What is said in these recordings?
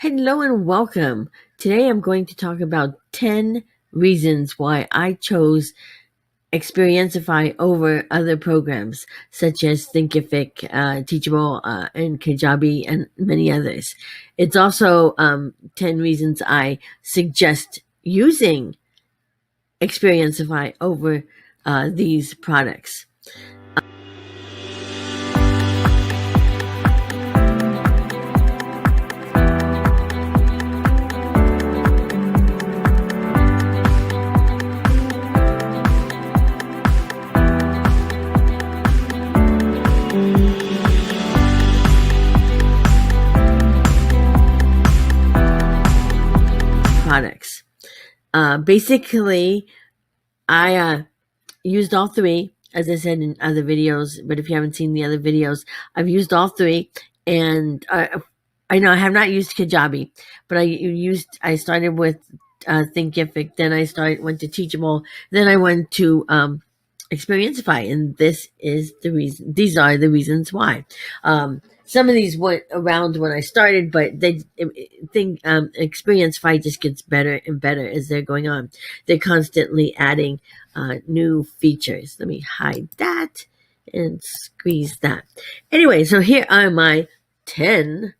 Hello and welcome. Today I'm going to talk about 10 reasons why I chose Xperiencify over other programs such as Thinkific, Teachable, and Kajabi, and many others. It's also 10 reasons I suggest using Xperiencify over these products. Products. Basically, I used all three, as I said in other videos, but if you haven't seen the other videos, I've used all three, and I know I have not used Kajabi, but I started with Thinkific, then went to Teachable, then I went to Xperiencify, and these are the reasons why. Some of these weren't around when I started, but Xperiencify just gets better and better as they're going on. They're constantly adding new features. Let me hide that and squeeze that. Anyway, so here are my 10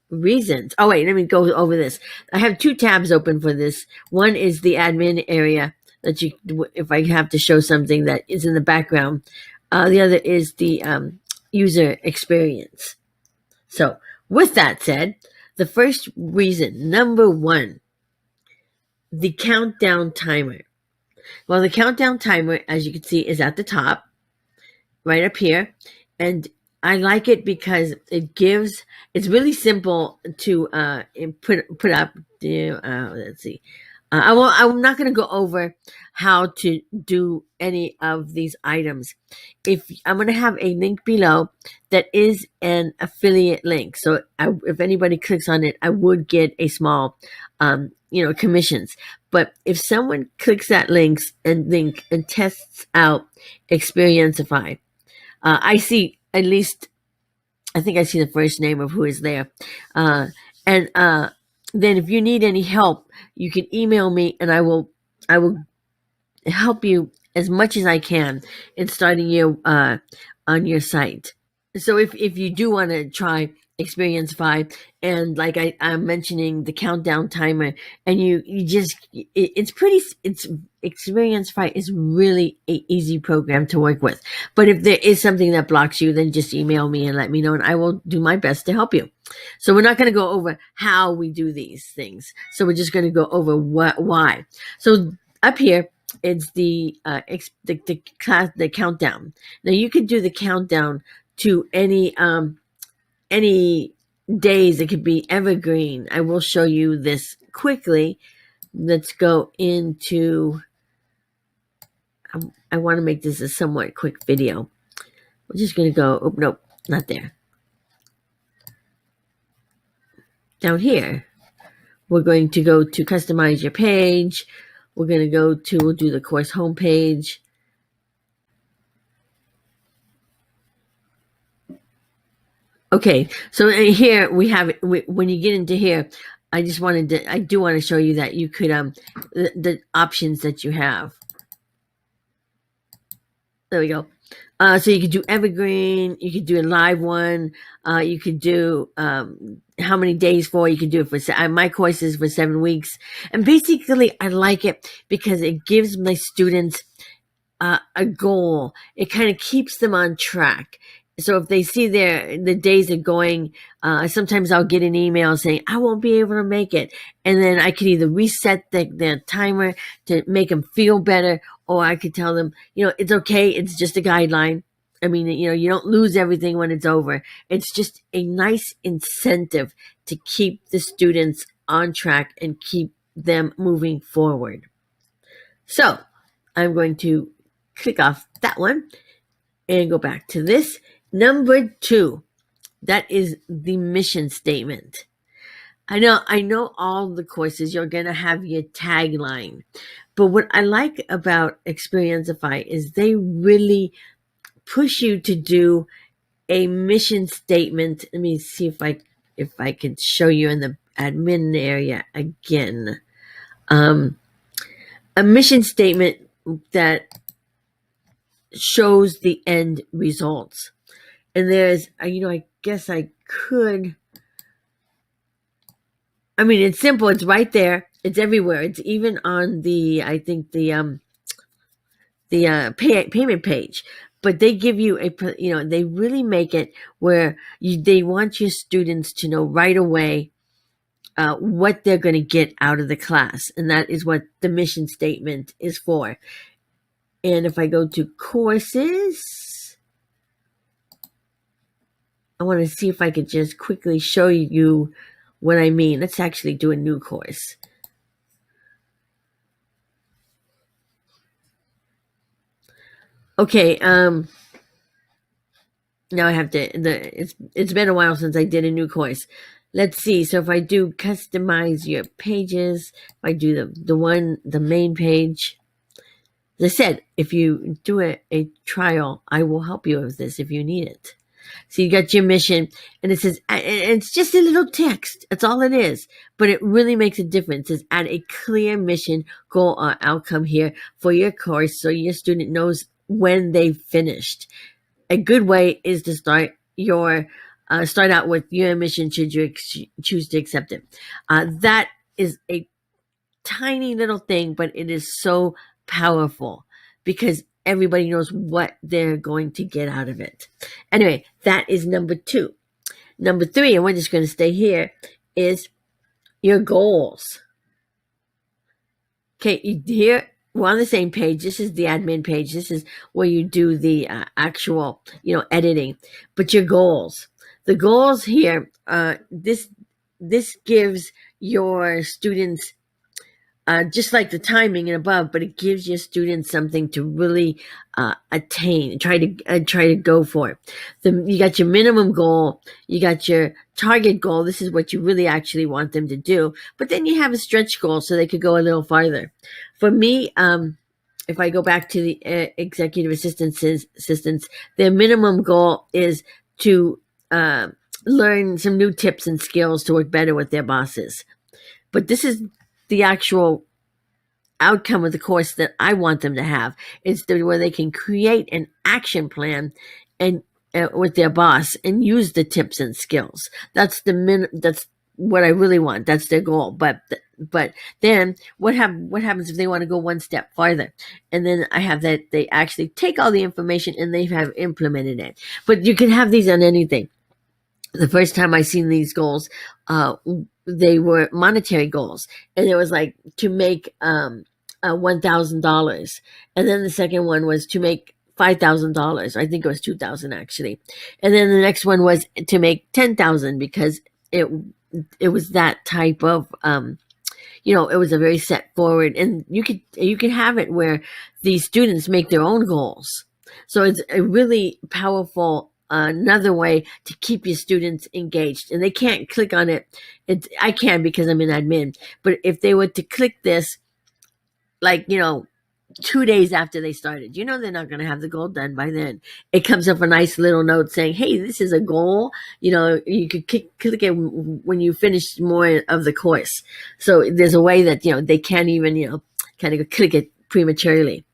reasons. Oh wait, let me go over this. I have two tabs open for this. One is the admin area that if I have to show something that is in the background. The other is the user experience. So with that said, the first reason, number one, the countdown timer. Well, the countdown timer, as you can see, is at the top, right up here. And I like it because it's really simple to put up. Let's see. I'm not going to go over how to do any of these items. I'm going to have a link below that is an affiliate link. So if anybody clicks on it, I would get a small, commissions. But if someone clicks that link and tests out Xperiencify, I see at least, I think I see the first name of who is there. Then if you need any help, you can email me and I will help you as much as I can in starting you on your site. So if you do want to try Xperiencify, and like I'm mentioning the countdown timer, and it's Xperiencify is really an easy program to work with. But if there is something that blocks you, then just email me and let me know, and I will do my best to help you. So we're not going to go over how we do these things. So we're just going to go over why. So up here, it's the countdown. Now you can do the countdown to any days. It could be evergreen. I will show you this quickly. Let's go into, I want to make this a somewhat quick video. We're just going to go, oh, nope, not there. Down here, we're going to go to customize your page. We're going to we'll do the course homepage. Okay, so here we have it. When you get into here, I do want to show you that you could, the options that you have. There we go. So you could do evergreen, you could do a live one, you could do how many days for, you could do it for, my course is for 7 weeks. And basically I like it because it gives my students a goal. It kind of keeps them on track. So if they see the days are going, sometimes I'll get an email saying, I won't be able to make it. And then I could either reset the timer to make them feel better, or I could tell them, it's okay. It's just a guideline. I mean, you don't lose everything when it's over. It's just a nice incentive to keep the students on track and keep them moving forward. So I'm going to click off that one and go back to this. Number 2, that is the mission statement. I know all the courses, you're going to have your tagline. But what I like about Xperiencify is they really push you to do a mission statement. Let me see if I can show you in the admin area again. A mission statement that shows the end results. And there's, I guess I could. I mean, it's simple. It's right there. It's everywhere. It's even on the, I think the payment page. But they give you they really make it where they want your students to know right away what they're going to get out of the class. And that is what the mission statement is for. And if I go to courses, I want to see if I could just quickly show you what I mean. Let's actually do a new course. Okay, now I have to, it's been a while since I did a new course. Let's see. So if I do customize your pages, if I do the main page, as I said, if you do a trial, I will help you with this if you need it. So you got your mission, and it says, and it's just a little text. That's all it is. But it really makes a difference. It says, add a clear mission, goal, or outcome here for your course so your student knows when they've finished. A good way is to start out with your mission should you choose to accept it. That is a tiny little thing, but it is so powerful because everybody knows what they're going to get out of it. Anyway, that is number 2. Number 3, and we're just going to stay here, is your goals. Okay, here we're on the same page. This is the admin page. This is where you do the actual, editing. But your goals. The goals here, this gives your students just like the timing and above, but it gives your students something to really attain, try to go for. You got your minimum goal, you got your target goal. This is what you really actually want them to do. But then you have a stretch goal so they could go a little farther. For me, if I go back to the executive assistants, their minimum goal is to learn some new tips and skills to work better with their bosses. But this is the actual outcome of the course that I want them to have, is where they can create an action plan and with their boss and use the tips and skills. That's that's what I really want. That's their goal. But then what happens if they want to go one step farther? And then I have that they actually take all the information and they have implemented it. But you can have these on anything. The first time I seen these goals, they were monetary goals, and it was like to make $1,000, and then the second one was to make $5,000. I think it was 2,000 actually, and then the next one was to make 10,000 because it was that type of it was a very set forward, and you could have it where these students make their own goals. So it's a really powerful. Another way to keep your students engaged, and they can't click on it. I can because I'm in admin, but if they were to click this, 2 days after they started, they're not going to have the goal done by then. It comes up a nice little note saying, hey, this is a goal. You could click it when you finish more of the course. So there's a way that, they can't even, kind of click it prematurely.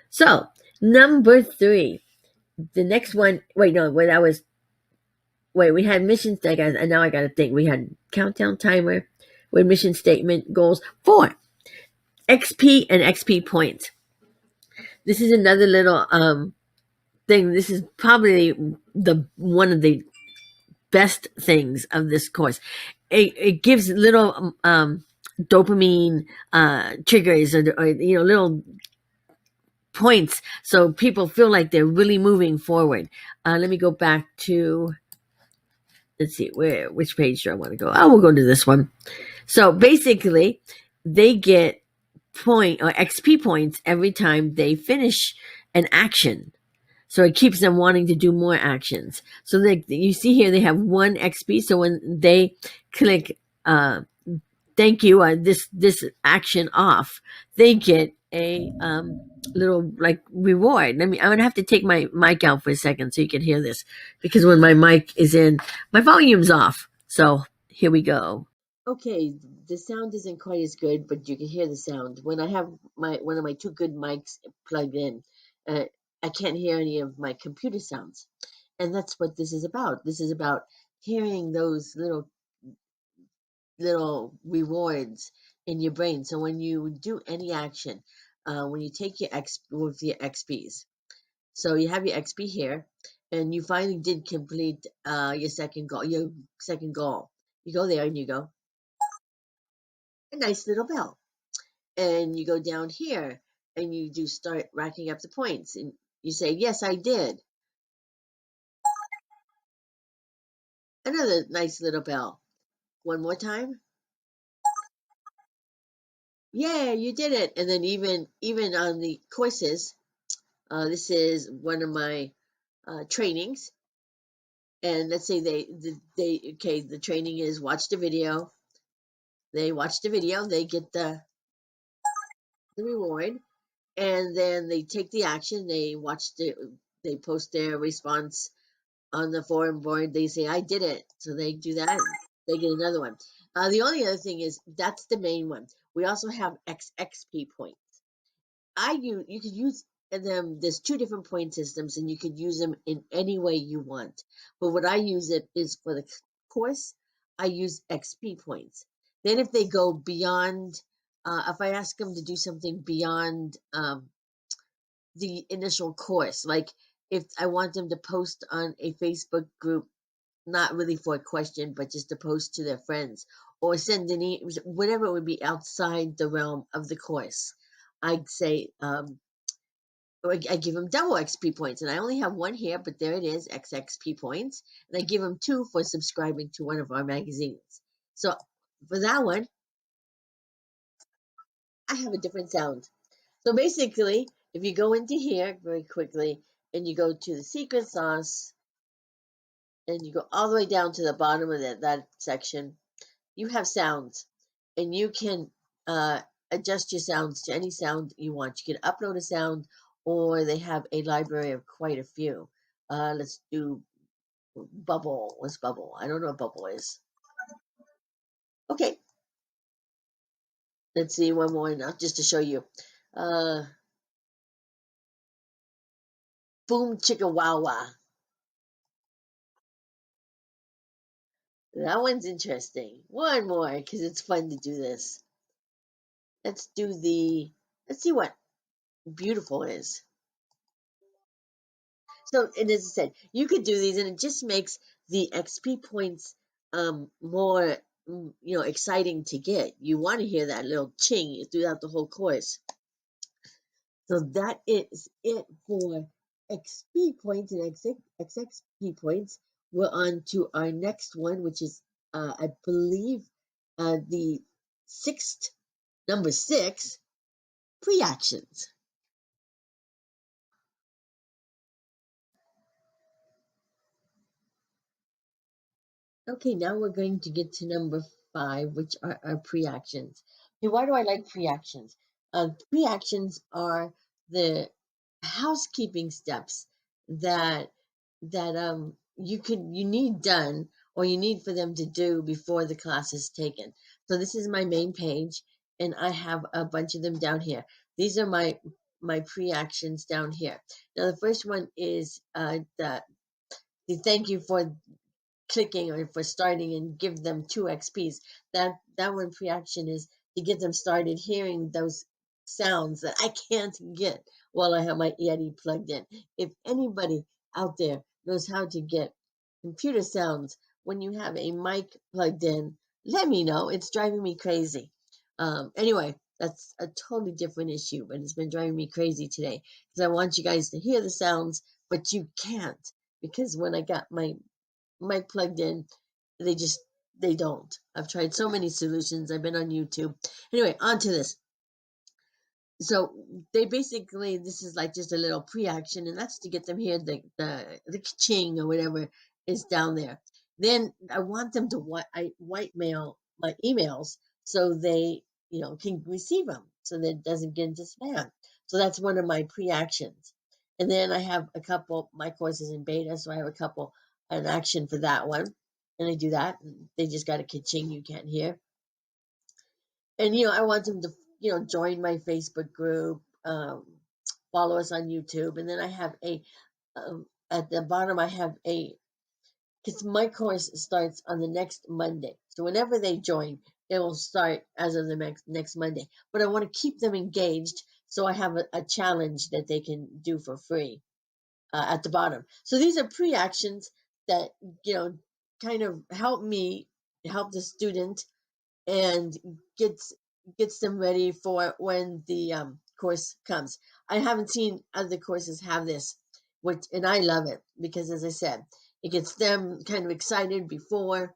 So number 3. The next one, we had mission statement, and now I got to think. We had countdown timer, we had mission statement, goals. 4, XP and XP points. This is another little thing. This is probably one of the best things of this course. It gives little dopamine triggers or little points so people feel like they're really moving forward. Let me go back to, let's see, which page do I want to go? We'll go to this one. So basically they get point or XP points every time they finish an action. So it keeps them wanting to do more actions. So you see here they have 1 XP. So when they click thank you, this action off, they get a little reward. I'm gonna have to take my mic out for a second so you can hear this, because when my mic is in, my volume's off. So here we go. Okay, the sound isn't quite as good, but you can hear the sound. When I have my one of my two good mics plugged in, uh, I can't hear any of my computer sounds, and that's what this is about. This is about hearing those little rewards in your brain. So when you do any action, when you take your X with your XPs, so you have your XP here, and you finally did complete your second goal. Your second goal, you go there and you go a nice little bell, and you go down here and you do start racking up the points, and you say, "Yes, I did." Another nice little bell. One more time. Yeah, you did it. And then even on the courses, this is one of my trainings, and let's say they okay, the training is watch the video. They watch the video, they get the reward, and then they take the action. They post their response on the forum board. They say I did it, so they do that. They get another one. The only other thing is that's the main one. We also have XXP points. You could use them. There's two different point systems, and you could use them in any way you want. But what I use it is for the course. I use XP points. Then if they go beyond, if I ask them to do something beyond the initial course, like if I want them to post on a Facebook group, not really for a question, but just to post to their friends or send whatever would be outside the realm of the course. I'd say I give them double XP points, and I only have one here, but there it is, XXP points, and I give them two for subscribing to one of our magazines. So for that one, I have a different sound. So basically, if you go into here very quickly and you go to the secret sauce and you go all the way down to the bottom of that section, you have sounds, and you can adjust your sounds to any sound you want. You can upload a sound, or they have a library of quite a few. Let's do bubble. What's bubble? I don't know what bubble is. Okay, let's see one more now, just to show you. Uh, boom chicka wow wow. That one's interesting. One more, because it's fun to do this. Let's do the. Let's see what beautiful is. So, and as I said, you could do these, and it just makes the XP points more, exciting to get. You want to hear that little ching throughout the whole course. So that is it for XP points and XXP points. We're on to our next one, which is, I believe, the sixth, number 6, pre-actions. Okay, now we're going to get to number 5, which are our pre-actions. Now, why do I like pre-actions? Pre-actions are the housekeeping steps that you need done, or you need for them to do before the class is taken. So this is my main page, and I have a bunch of them down here. These are my pre-actions down here. Now the first one is the thank you for clicking or for starting, and give them 2 XPs. That one pre-action is to get them started hearing those sounds that I can't get while I have my Yeti plugged in. If anybody out there knows how to get computer sounds when you have a mic plugged in, let me know. It's driving me crazy. Anyway, that's a totally different issue, but it's been driving me crazy today because I want you guys to hear the sounds, but you can't, because when I got my mic plugged in, they just they don't. I've tried so many solutions. I've been on YouTube. Anyway, on to this. So they basically, this is like just a little pre-action, and that's to get them here. The ching or whatever is down there. Then I want them to white mail my emails so they can receive them, so that it doesn't get into spam. So that's one of my pre-actions. And then I have a couple. My course is in beta, so I have a couple an action for that one, and I do that. And they just got a ka-ching you can't hear. And I want them to join my Facebook group, follow us on YouTube, and then I have at the bottom I have because my course starts on the next Monday. So whenever they join, it will start as of the next Monday. But I want to keep them engaged, so I have a challenge that they can do for free at the bottom. So these are pre-actions that kind of help the student and gets them ready for when the course comes. I haven't seen other courses have this, and I love it because, as I said, it gets them kind of excited before.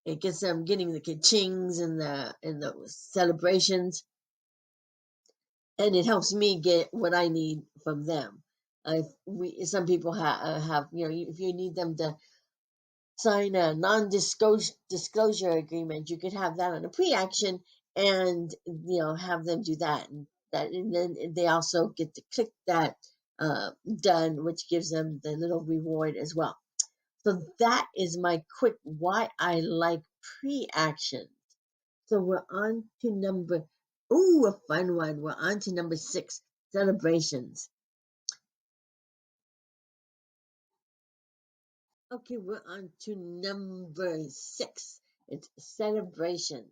It gets them getting the ka-chings and the celebrations, and it helps me get what I need from them. Some people have if you need them to sign a non-disclosure agreement, you could have that on a pre-action and have them do that, and then they also get to click that done, which gives them the little reward as well. So that is my quick why I like pre-action. So we're on to a fun one. We're on to number 6, celebrations. Okay, we're on to number 6. It's celebrations.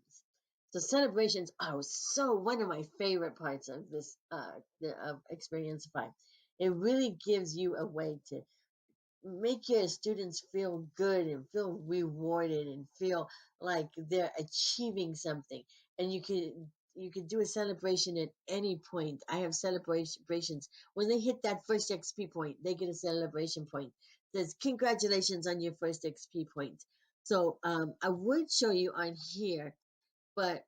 So celebrations are one of my favorite parts of this of Xperiencify. It really gives you a way to make your students feel good and feel rewarded and feel like they're achieving something. And you can do a celebration at any point. I have celebrations when they hit that first XP point. They get a celebration point. Says congratulations on your first XP point. So I would show you on here, but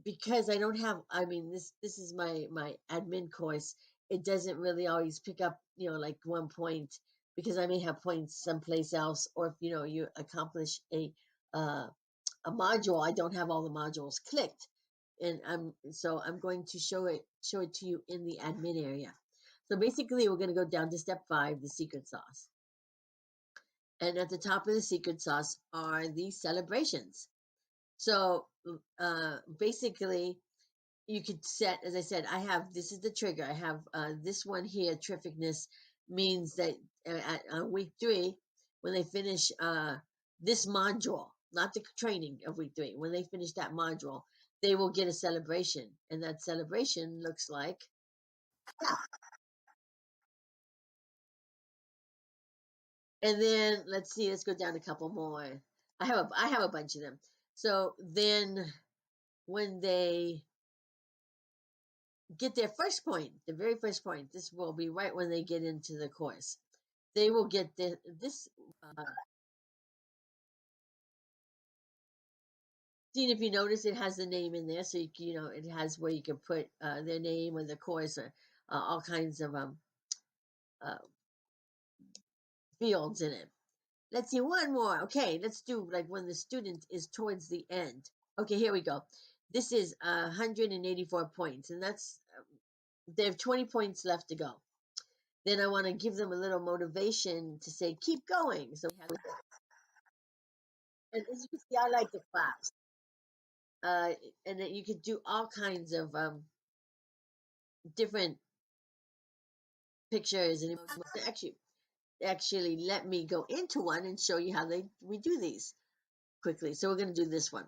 because I don't have, I mean, this is my admin course. It doesn't really always pick up, like 1 point, because I may have points someplace else, or if you accomplish a module, I don't have all the modules clicked, and I'm going to show it to you in the admin area. So basically, we're going to go down to step 5, the secret sauce, and at the top of the secret sauce are the celebrations. So basically, you could set, as I said, this is the trigger. I have this one here, terrificness, means that on week 3, when they finish this module, not the training of week 3, when they finish that module, they will get a celebration. And that celebration looks like, and then let's go down a couple more. I have a bunch of them. So then when they get their first point, the very first point, this will be right when they get into the course. They will get this. Dean, if you notice, it has the name in there, so it has where you can put their name or the course, or all kinds of uh, fields in it. Let's see one more. Okay, let's do like when the student is towards the end. Okay, here we go. This is 184 points, and they have 20 points left to go. Then I want to give them a little motivation to say, keep going. So we have, and as you can see, I like the class. And then you could do all kinds of different pictures and actually let me go into one and show you how we do these quickly. So we're going to do this one.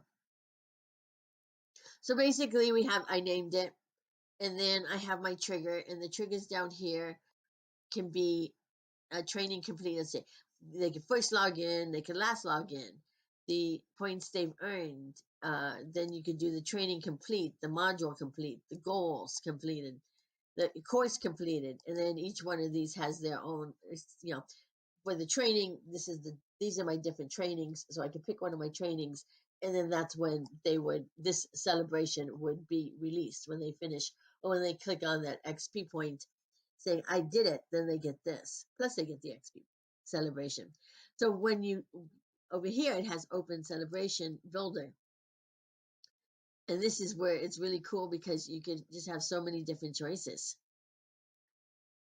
So basically I named it, and then I have my trigger, and the triggers down here can be a training complete. Let's say they can first log in, they can last log in, the points they've earned. Then you could do the training complete, the module complete, the goals completed, the course completed, and then each one of these has their own, for the training, these are my different trainings, so I can pick one of my trainings, and then that's when this celebration would be released when they finish, or when they click on that XP point saying I did it, then they get this, plus they get the XP celebration. So when you over here, it has open celebration builder, and this is where it's really cool because you could just have so many different choices.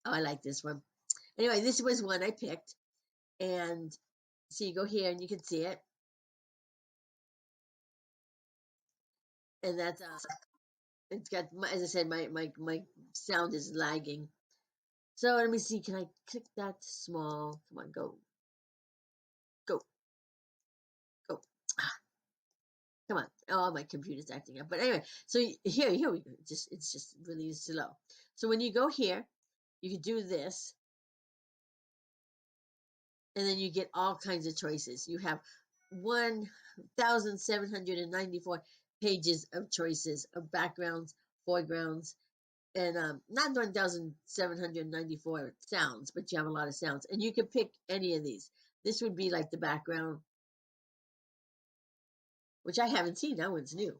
Oh, I like this one. Anyway, this was one I picked, and so you go here and you can see it. and that's it's got, as I said, my sound is lagging. So let me see. Can I click that small? Come on, go, go, go. Come on. Oh, my computer's acting up. But anyway, so here we go. It's just really slow. So when you go here, you can do this, and then you get all kinds of choices. You have 1,794 pages of choices of backgrounds, foregrounds, and not 1,794 sounds, but you have a lot of sounds, and you can pick any of these. This would be like the background, which I haven't seen. That one's new.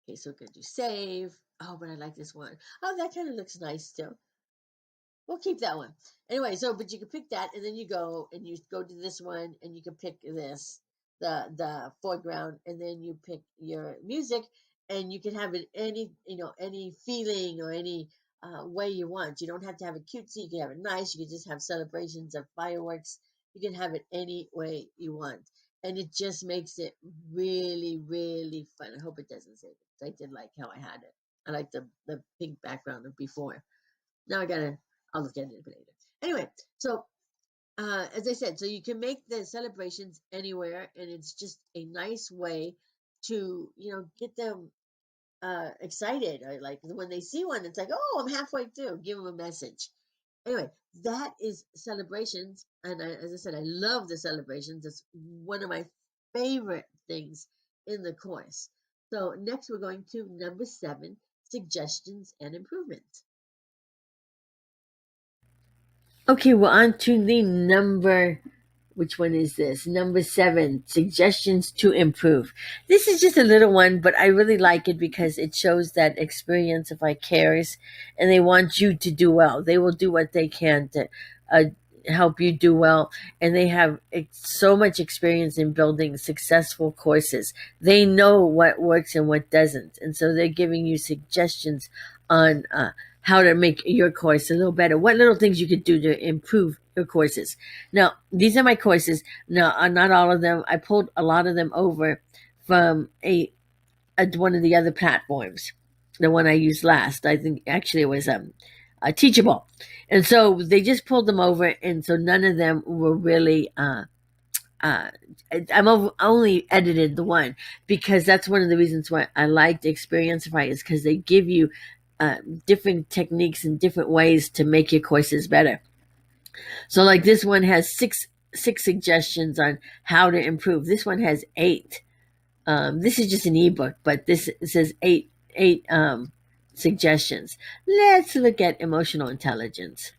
Okay, so could you save? Oh, but I like this one. Oh, that kind of looks nice still. We'll keep that one. Anyway, so but you can pick that, and then you go to this one, and you can pick this, the foreground, and then you pick your music, and you can have it any feeling or any way you want. You don't have to have it cutesy. You can have it nice. You can just have celebrations of fireworks. You can have it any way you want, and it just makes it really, really fun. I hope it doesn't save it. I did like how I had it. I like the pink background of before. Now I'll look at it a bit later. Anyway, so as I said, so you can make the celebrations anywhere, and it's just a nice way to get them excited, or like when they see one, it's like, oh, I'm halfway through. Give them a message. Anyway, that is celebrations, and as I said, I love the celebrations. It's one of my favorite things in the course. So next, we're going to number 7, suggestions and improvements. Okay, we're on to the which one is this? Number 7, suggestions to improve. This is just a little one, but I really like it because it shows that Xperiencify cares, and they want you to do well. They will do what they can to uh, help you do well, and they have so much experience in building successful courses. They know what works and what doesn't, and so they're giving you suggestions on how to make your course a little better. What little things you could do to improve your courses. Now, these are my courses. Now, not all of them. I pulled a lot of them over from one of the other platforms, the one I used last. I think actually it was Teachable, and so they just pulled them over, and so none of them were really. I'm only edited the one because that's one of the reasons why I liked Xperiencify, is because they give you different techniques and different ways to make your courses better. So like this one has six suggestions on how to improve. This one has 8. This is just an ebook, but this says eight suggestions. Let's look at emotional intelligence.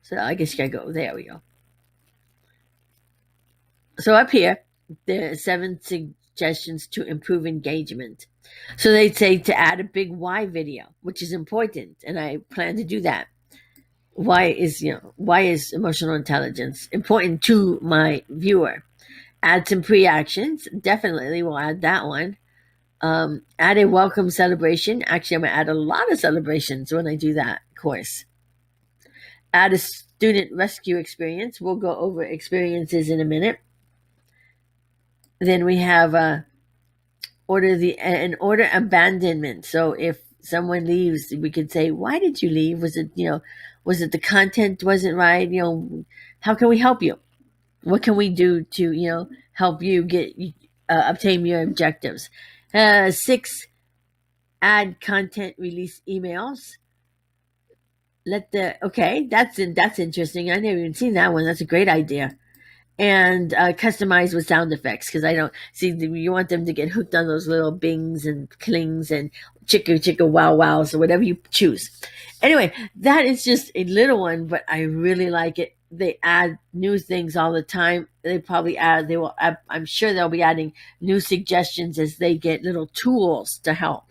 So I guess you gotta go. There we go. So up here, there are 7 suggestions to improve engagement. So they say to add a big why video, which is important, and I plan to do that. Why is emotional intelligence important to my viewer? Add some pre-actions. Definitely we'll add that one. Add a welcome celebration. Actually, I'm going to add a lot of celebrations when I do that course. Add a student rescue experience. We'll go over experiences in a minute. Then we have order abandonment. So if someone leaves, we could say, why did you leave? Was it the content wasn't right? How can we help you? What can we do to help you get obtain your objectives? 6, add content release emails. That's interesting. I never even seen that one. That's a great idea. And customize with sound effects, because I don't see you want them to get hooked on those little bings and clings and chicka chicka wow wows or whatever you choose. Anyway, that is just a little one, but I really like it. They add new things all the time. I'm sure they'll be adding new suggestions as they get little tools to help.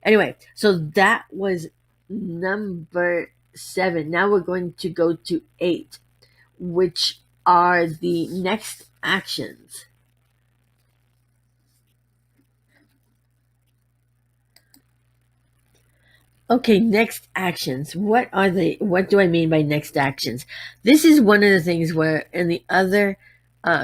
Anyway, so that was number 7. Now we're going to go to 8, which are the next actions. Okay, next actions. What do I mean by next actions? This is one of the things where in the other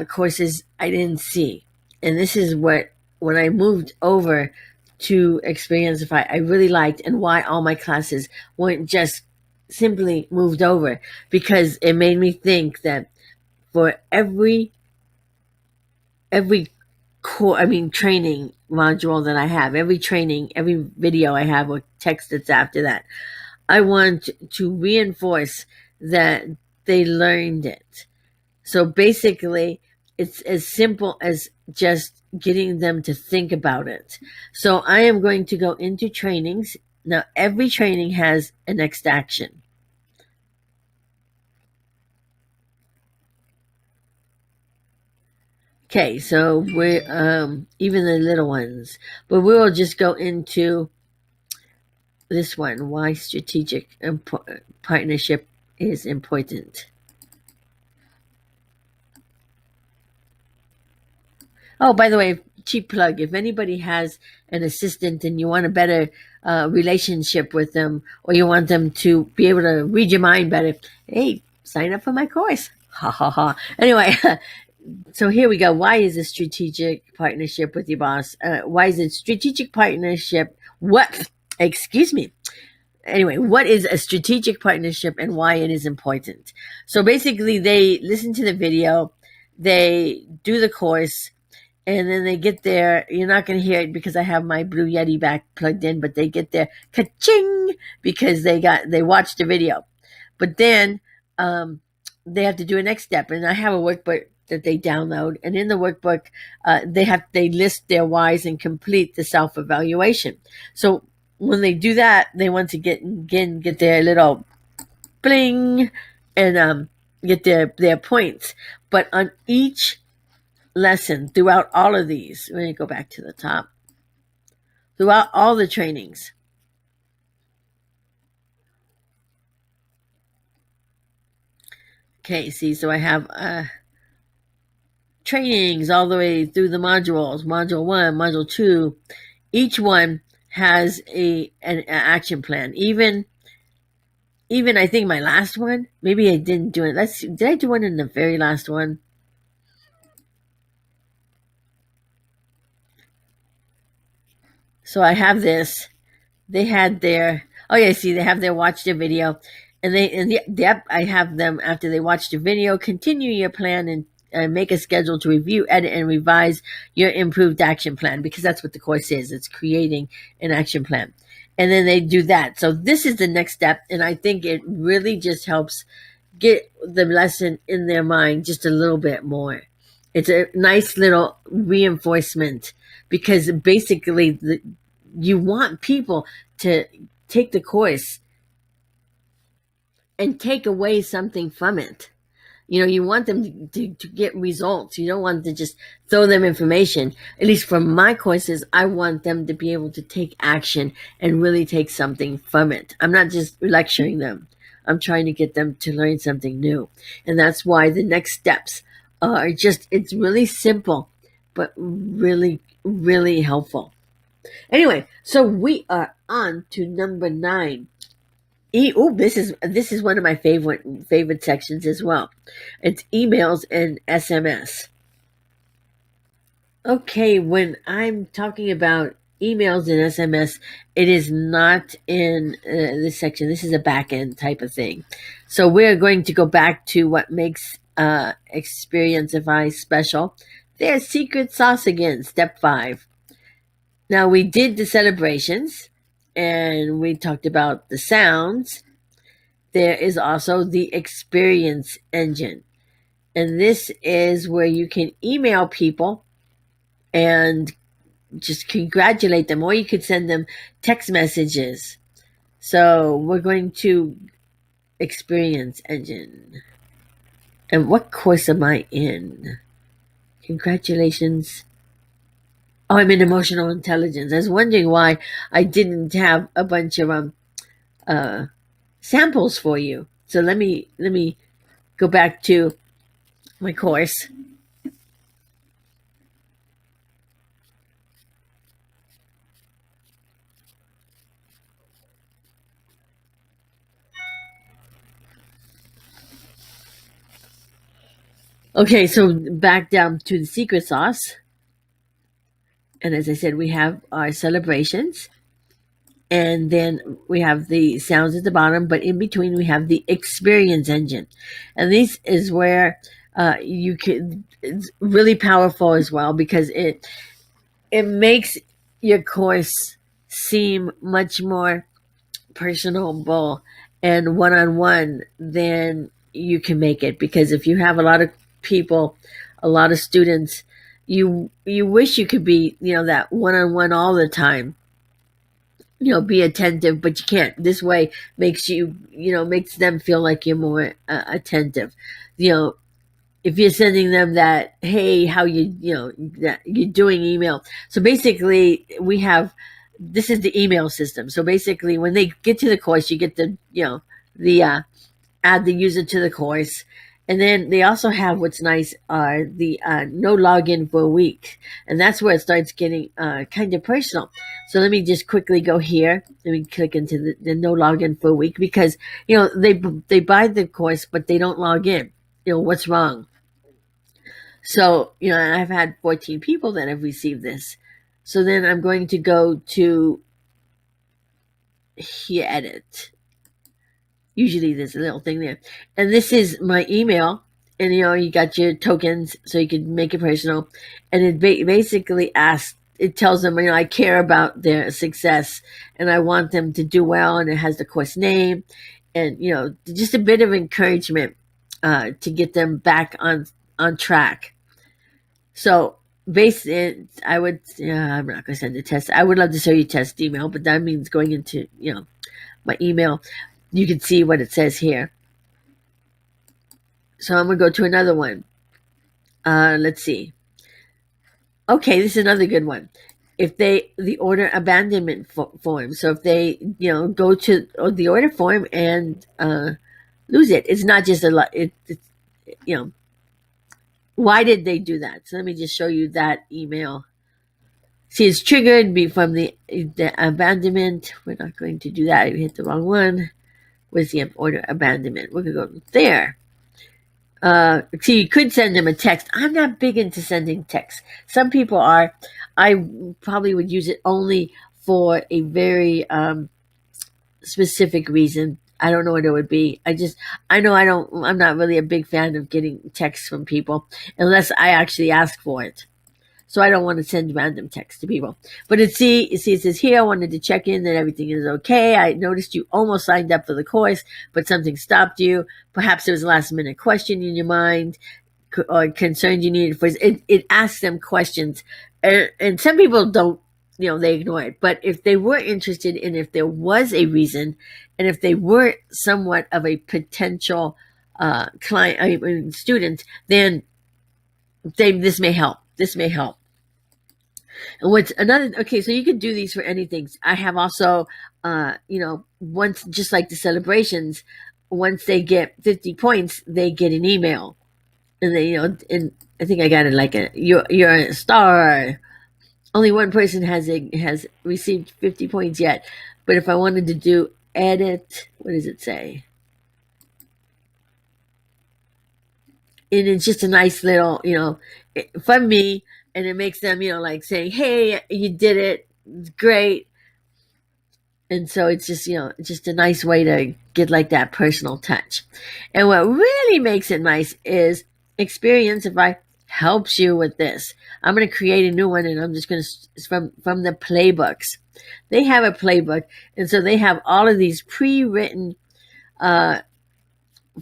courses I didn't see. And this is what, when I moved over to Xperiencify, I really liked, and why all my classes weren't just simply moved over, because it made me think that for every training module that I have, every training, every video I have, or text that's after that, I want to reinforce that they learned it. So basically, it's as simple as just getting them to think about it. So I am going to go into trainings. Now, every training has a next action. Okay, so we're even the little ones, but we will just go into this one. Why strategic partnership is important. Oh, by the way, cheap plug. If anybody has an assistant and you want a better relationship with them, or you want them to be able to read your mind better, hey, sign up for my course. Ha ha ha. Anyway, so here we go. Why is a strategic partnership with your boss? Why is it strategic partnership? What? Excuse me. Anyway, what is a strategic partnership and why it is important? So basically, they listen to the video, they do the course, and then they get there. You're not going to hear it because I have my Blue Yeti back plugged in, but they get there, ka-ching, because they watched the video. But then they have to do a next step, and I have a workbook that they download, and in the workbook they list their whys and complete the self evaluation. So when they do that, they want to get their little bling and get their points. But on each lesson, throughout all of these, let me go back to the top. Throughout all the trainings, okay, see, so I have trainings all the way through the modules, module 1, module 2. Each one has an action plan. Even I think my last one, maybe I didn't do it. Let's see, did I do one in the very last one? So I have this. They had their, oh yeah, see, they have their watch their video, and yep, I have them after they watch the video. Continue your plan and make a schedule to review, edit, and revise your improved action plan, because that's what the course is. It's creating an action plan, and then they do that. So this is the next step, and I think it really just helps get the lesson in their mind just a little bit more. It's a nice little reinforcement, because basically you want people to take the course and take away something from it. You want them to get results. You don't want to just throw them information. At least for my courses, I want them to be able to take action and really take something from it. I'm not just lecturing them. I'm trying to get them to learn something new. And that's why the next steps are just, it's really simple, but really, really helpful. Anyway, so we are on to number 9. This is one of my favorite sections as well. It's emails and SMS. Okay, when I'm talking about emails and SMS, it is not in this section. This is a back end type of thing. So we're going to go back to what makes Xperiencify special. Their secret sauce again, step 5. Now, we did the celebrations, and we talked about the sounds. There is also the experience engine. And this is where you can email people and just congratulate them, or you could send them text messages. So we're going to experience engine. And what course am I in? Congratulations. Oh, I'm in emotional intelligence. I was wondering why I didn't have a bunch of samples for you. So let me go back to my course. Okay, so back down to the secret sauce. And as I said, we have our celebrations, and then we have the sounds at the bottom, but in between we have the experience engine. And this is where you can, it's really powerful as well, because it makes your course seem much more personable and one-on-one than you can make it. Because if you have a lot of people, a lot of students, you wish you could be, that one-on-one all the time, be attentive, but you can't. This way makes makes them feel like you're more attentive. you know if you're sending them that, hey, how that you're doing email. So basically this is the email system. So basically when they get to the course, you get the add the user to the course. And then they also have, what's nice, are the no login for a week. And that's where it starts getting kind of personal. So let me just quickly go here. Let me click into the no login for a week, because, they buy the course, but they don't log in. What's wrong? So, I've had 14 people that have received this. So then I'm going to go to here, edit. Usually there's a little thing there. And this is my email. And, you got your tokens so you can make it personal. And it basically it tells them, I care about their success and I want them to do well. And it has the course name and, just a bit of encouragement to get them back on track. So I'm not going to send a test. I would love to show you test email, but that means going into, my email. You can see what it says here. So I'm going to go to another one. Let's see. Okay, this is another good one. If the order abandonment form. So if they, go to the order form and lose it, it's not just a lot. Why did they do that? So let me just show you that email. See, it's triggered from the abandonment. We're not going to do that. We hit the wrong one. Where's the order abandonment? We're going to go there. See, you could send them a text. I'm not big into sending texts. Some people are. I probably would use it only for a very specific reason. I don't know what it would be. I'm not really a big fan of getting texts from people unless I actually ask for it. So I don't want to send random texts to people. But it says here, I wanted to check in that everything is okay. I noticed you almost signed up for the course, but something stopped you. Perhaps there was a last minute question in your mind or concern you needed for it. It asks them questions. And some people don't, they ignore it. But if they were interested in, if there was a reason, and if they were somewhat of a potential client, student, then this may help. This may help. And what's another, okay, so you can do these for anything. I have also, once, just like the celebrations, once they get 50 points, they get an email. And they, and I think I got it like you're a star. Only one person has received 50 points yet. But if I wanted to do edit, what does it say? And it's just a nice little, from me. And it makes them, like saying, hey, you did it. It's great. And so it's just, just a nice way to get like that personal touch. And what really makes it nice is Xperiencify helps you with this. I'm going to create a new one, and I'm just going to, from the playbooks. They have a playbook. And so they have all of these pre-written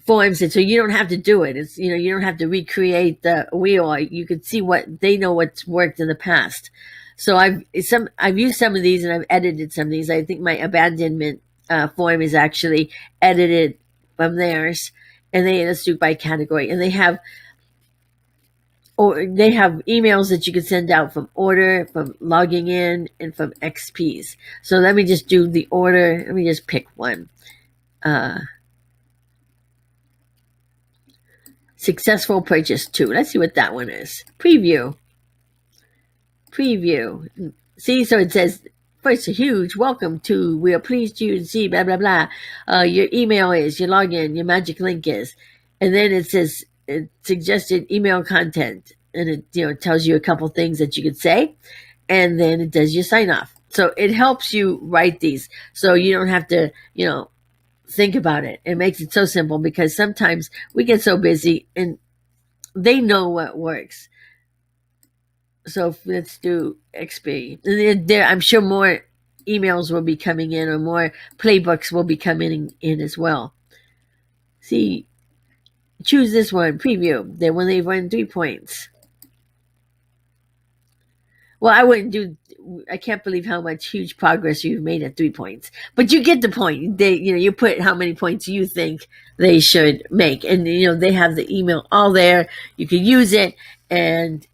forms, and so you don't have to do it. It's, you don't have to recreate the wheel. You can see what's worked in the past. So I've used some of these, and I've edited some of these. I think my abandonment form is actually edited from theirs, and let's do by category. And they have emails that you can send out from order, from logging in, and from XPs. So let me just do the order. Let me just pick one. Successful purchase 2. Let's see what that one is. Preview. See, so it says, first, a huge welcome to, we are pleased to see, blah, blah, blah. Your email is, your login, your magic link is. And then it says, suggested email content, and it tells you a couple things that you could say, and then it does your sign off. So it helps you write these, so you don't have to think about it. It makes it so simple, because sometimes we get so busy, and they know what works. So let's do XP. I'm sure more emails will be coming in, or more playbooks will be coming in as well. See, choose this one, preview. Then when they run 3 points. Well, I can't believe how much huge progress you've made at 3 points. But you get the point. You put how many points you think they should make. And, they have the email all there. You can use it and,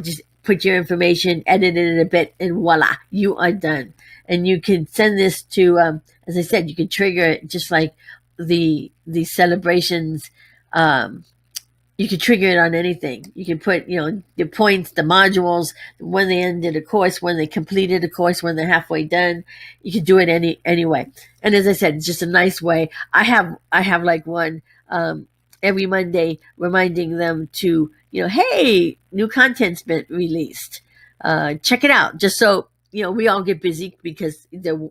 just put your information, edit it a bit, and voila, you are done. And you can send this to, as I said, you can trigger it just like the celebrations. You can trigger it on anything. You can put, the points, the modules, when they ended a course, when they completed a course, when they're halfway done. You can do it anyway. And as I said, it's just a nice way. I have like one every Monday reminding them to, hey, new content's been released. Check it out. Just so, we all get busy, because the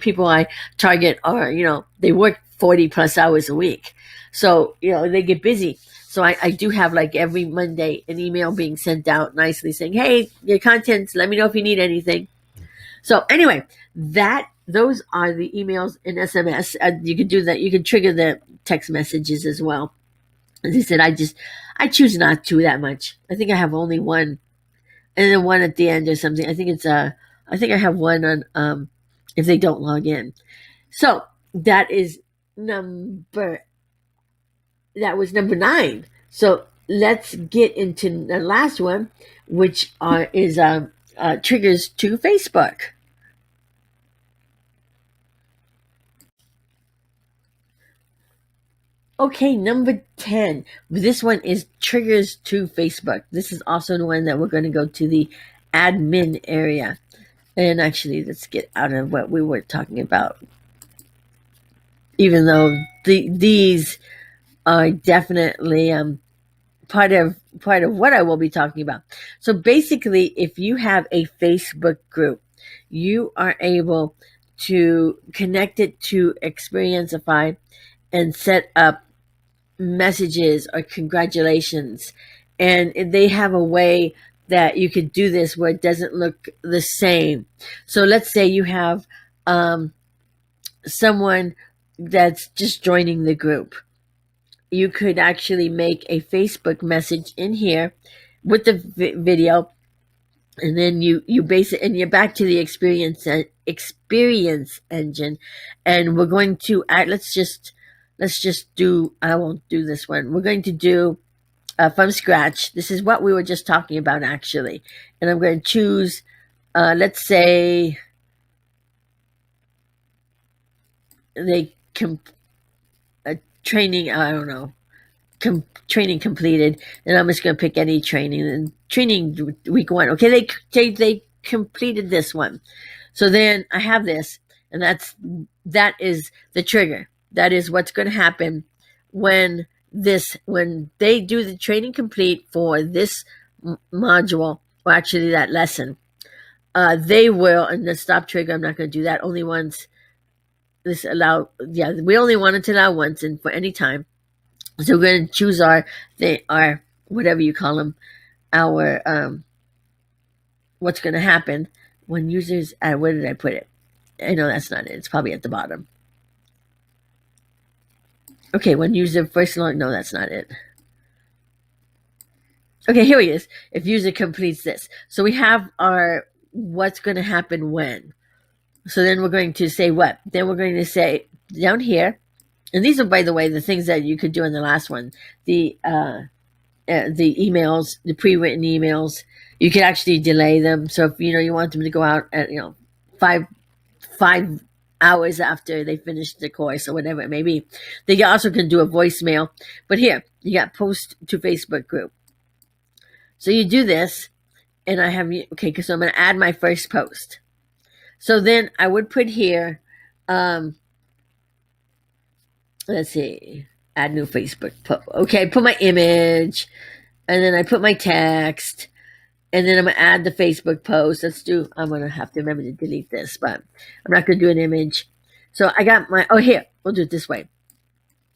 people I target are, they work 40 plus hours a week. So, they get busy. So I do have, like, every Monday an email being sent out nicely saying, hey, your contents, let me know if you need anything. So anyway, those are the emails in SMS. You can do that. You can trigger the text messages as well. As I said, I choose not to that much. I think I have only one, and then one at the end or something. I think I have one on if they don't log in. So that was number 9. So let's get into the last one, which is triggers to Facebook. Okay, number 10. This one is triggers to Facebook. This is also the one that we're going to go to the admin area. And actually, let's get out of what we were talking about. Even though these are definitely part of what I will be talking about. So basically, if you have a Facebook group, you are able to connect it to Xperiencify and set up messages or congratulations. And they have a way that you could do this where it doesn't look the same. So let's say you have someone that's just joining the group. You could actually make a Facebook message in here with the video, and then you base it, and you're back to the experience engine. And we're going to let's just do, I won't do this one. We're going to do from scratch. This is what we were just talking about, actually. And I'm going to choose, let's say, training, I don't know, training completed, and I'm just going to pick any training. And training week 1. Okay, they completed this one. So then I have this, and that is the trigger. That is what's going to happen when they do the training complete for this module, or actually that lesson. They will, and the stop trigger, I'm not going to do that. Only once. We only want it to allow once, and for any time. So we're going to choose our whatever you call them, our what's going to happen when users. Where did I put it? I know that's not it. It's probably at the bottom. Okay, when user first log. No, that's not it. Okay, here he is. If user completes this, so we have our what's going to happen when. So then we're going to say what? Then we're going to say down here, and these are, by the way, the things that you could do in the last one. The emails, the pre-written emails, you could actually delay them. So if you want them to go out at 5 hours after they finish the course or whatever it may be, they also can do a voicemail. But here you got post to Facebook group. So you do this, and I have so I'm going to add my first post. So then I would put here, let's see, Add new Facebook post. Okay, put my image, and then I put my text, and then I'm gonna add the Facebook post. I'm gonna have to remember to delete this, but I'm not gonna do an image. So I got my, here, we'll do it this way.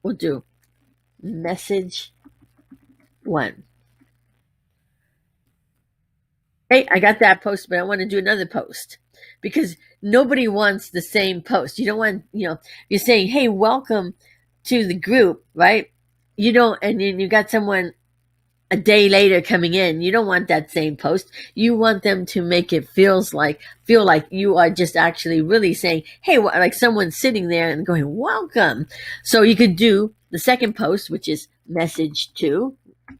We'll do message 1. Hey, I got that post, but I want to do another post because nobody wants the same post. You don't want, you're saying, hey, welcome to the group, right? You don't, and then you got someone a day later coming in. You don't want that same post. You want them to make it feel like you are just actually really saying, hey, like someone's sitting there and going, welcome. So you could do the second post, which is message 2,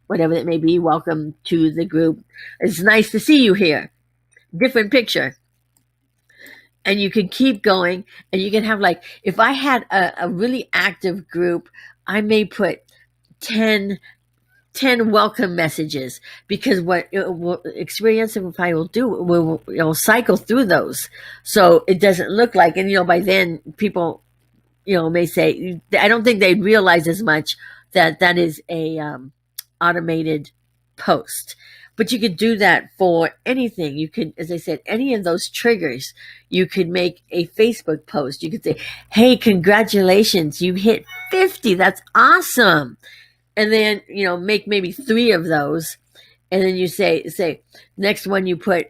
whatever it may be. Welcome to the group. It's nice to see you here. Different picture. And you can keep going, and you can have, like, if I had a really active group, I may put 10 welcome messages, because what Xperiencify will do, will cycle through those, so it doesn't look like, and by then people may say, I don't think they'd realize as much that is a automated post. But you could do that for anything. You could, as I said, any of those triggers, you could make a Facebook post. You could say, hey, congratulations, you hit 50. That's awesome. And then, make maybe 3 of those. And then you say, next one you put,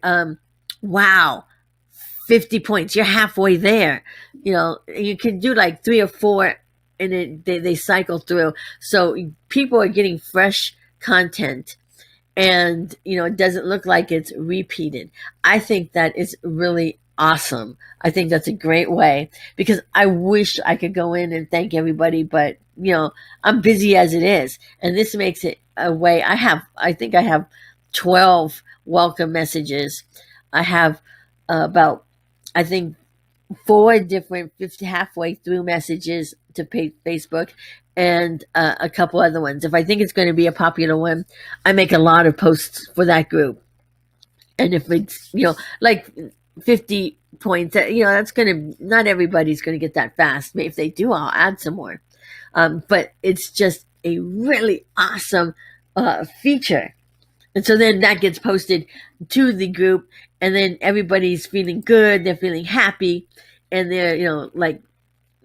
wow, 50 points. You're halfway there. You can do like 3 or 4, and they cycle through. So people are getting fresh content, and, it doesn't look like it's repeated. I think that is really awesome. I think that's a great way, because I wish I could go in and thank everybody, but I'm busy as it is, and this makes it a way. I think I have 12 welcome messages. I have about, I think, 4 different 50 halfway through messages to Facebook, and a couple other ones. If I think it's going to be a popular one, I make a lot of posts for that group. And if it's, like 50 points, that's going to, not everybody's going to get that fast. Maybe if they do, I'll add some more. But it's just a really awesome feature. And so then that gets posted to the group, and then everybody's feeling good. They're feeling happy, and they're, like,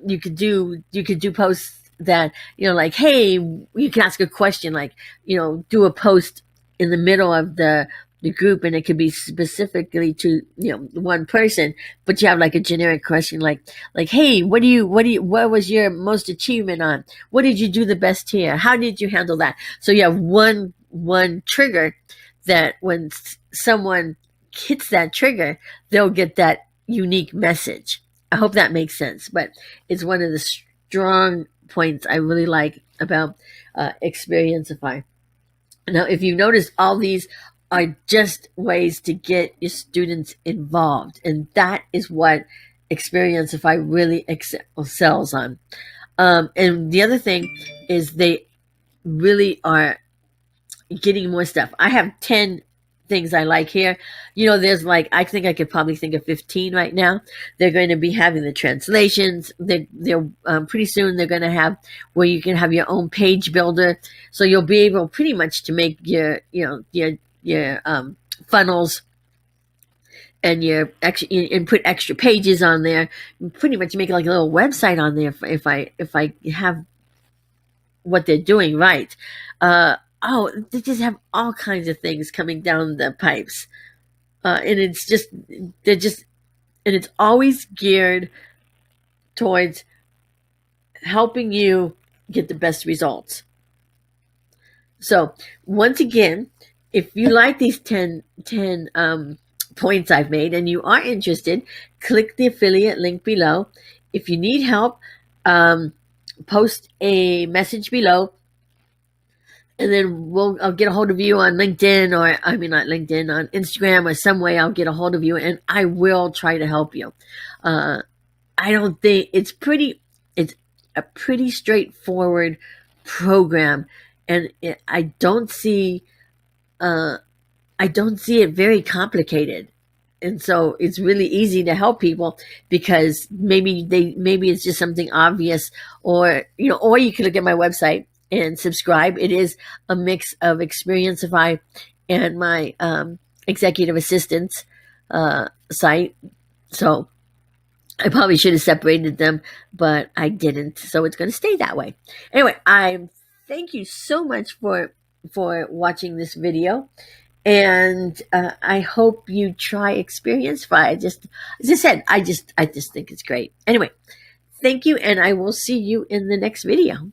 you could do posts that, like, hey, you can ask a question, like, do a post in the middle of the group, and it could be specifically to, one person, but you have like a generic question, like, hey, what was your most achievement on? What did you do the best here? How did you handle that? So you have one trigger that when someone hits that trigger, they'll get that unique message. I hope that makes sense, but it's one of the strong points I really like about Xperiencify. Now, if you notice, all these are just ways to get your students involved, and that is what Xperiencify really excels on. And the other thing is they really are getting more stuff. I have 10 things I like here. There's like, I think I could probably think of 15 right now. They're going to be having the translations. They're pretty soon they're going to have where you can have your own page builder. So you'll be able pretty much to make your funnels and and put extra pages on there. Pretty much make like a little website on there if I have what they're doing right. They just have all kinds of things coming down the pipes. And it's always geared towards helping you get the best results. So once again, if you like these 10 points I've made and you are interested, click the affiliate link below. If you need help, post a message below, and then I'll get a hold of you on LinkedIn, or not LinkedIn, on Instagram, or some way I'll get a hold of you, and I will try to help you. I don't think it's a pretty straightforward program, and I don't see it very complicated. and so it's really easy to help people because maybe it's just something obvious, or or you can look at my website and subscribe. It is a mix of Xperiencify and my executive assistance site. So I probably should have separated them, but I didn't. So it's going to stay that way. Anyway, I thank you so much for watching this video, and I hope you try Xperiencify. Just as I said, I just think it's great. Anyway, thank you, and I will see you in the next video.